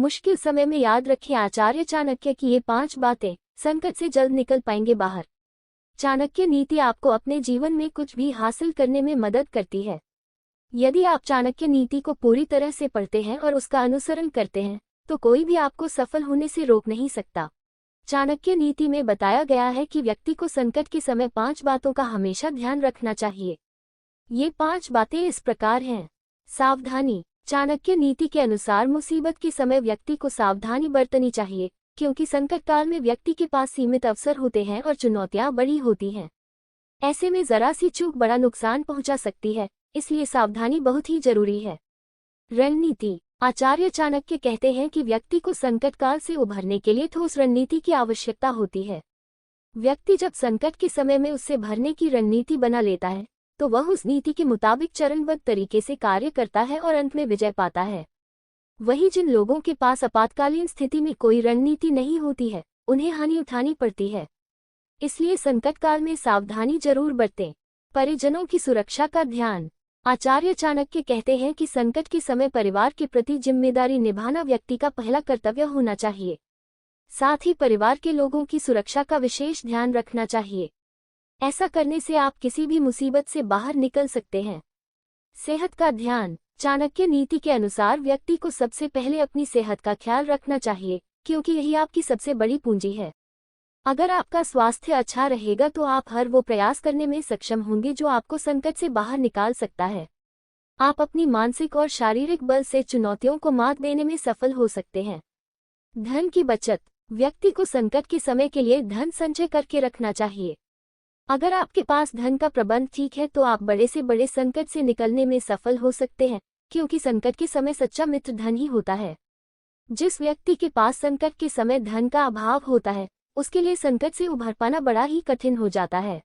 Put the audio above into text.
मुश्किल समय में याद रखें आचार्य चाणक्य की ये 5 बातें, संकट से जल्द निकल पाएंगे बाहर। चाणक्य नीति आपको अपने जीवन में कुछ भी हासिल करने में मदद करती है। यदि आप चाणक्य नीति को पूरी तरह से पढ़ते हैं और उसका अनुसरण करते हैं, तो कोई भी आपको सफल होने से रोक नहीं सकता। चाणक्य नीति में बताया गया है कि व्यक्ति को संकट के समय 5 बातों का हमेशा ध्यान रखना चाहिए। ये 5 बातें इस प्रकार हैं। सावधानी। चाणक्य नीति के अनुसार मुसीबत के समय व्यक्ति को सावधानी बरतनी चाहिए, क्योंकि संकट काल में व्यक्ति के पास सीमित अवसर होते हैं और चुनौतियां बड़ी होती हैं। ऐसे में जरा सी चूक बड़ा नुकसान पहुंचा सकती है, इसलिए सावधानी बहुत ही जरूरी है। रणनीति। आचार्य चाणक्य कहते हैं कि व्यक्ति को संकट काल से उभरने के लिए ठोस रणनीति की आवश्यकता होती है। व्यक्ति जब संकट के समय में उससे भरने की रणनीति बना लेता है, तो वह उस नीति के मुताबिक चरणबद्ध तरीके से कार्य करता है और अंत में विजय पाता है। वहीं जिन लोगों के पास आपातकालीन स्थिति में कोई रणनीति नहीं होती है, उन्हें हानि उठानी पड़ती है। इसलिए संकट काल में सावधानी जरूर बरतें। परिजनों की सुरक्षा का ध्यान। आचार्य चाणक्य कहते हैं कि संकट के समय परिवार के प्रति जिम्मेदारी निभाना व्यक्ति का पहला कर्तव्य होना चाहिए। साथ ही परिवार के लोगों की सुरक्षा का विशेष ध्यान रखना चाहिए। ऐसा करने से आप किसी भी मुसीबत से बाहर निकल सकते हैं। सेहत का ध्यान। चाणक्य नीति के अनुसार व्यक्ति को सबसे पहले अपनी सेहत का ख्याल रखना चाहिए, क्योंकि यही आपकी सबसे बड़ी पूंजी है। अगर आपका स्वास्थ्य अच्छा रहेगा तो आप हर वो प्रयास करने में सक्षम होंगे जो आपको संकट से बाहर निकाल सकता है। आप अपनी मानसिक और शारीरिक बल से चुनौतियों को मात देने में सफल हो सकते हैं। धन की बचत। व्यक्ति को संकट के समय के लिए धन संचय करके रखना चाहिए। अगर आपके पास धन का प्रबंध ठीक है तो आप बड़े से बड़े संकट से निकलने में सफल हो सकते हैं, क्योंकि संकट के समय सच्चा मित्र धन ही होता है। जिस व्यक्ति के पास संकट के समय धन का अभाव होता है, उसके लिए संकट से उभर पाना बड़ा ही कठिन हो जाता है।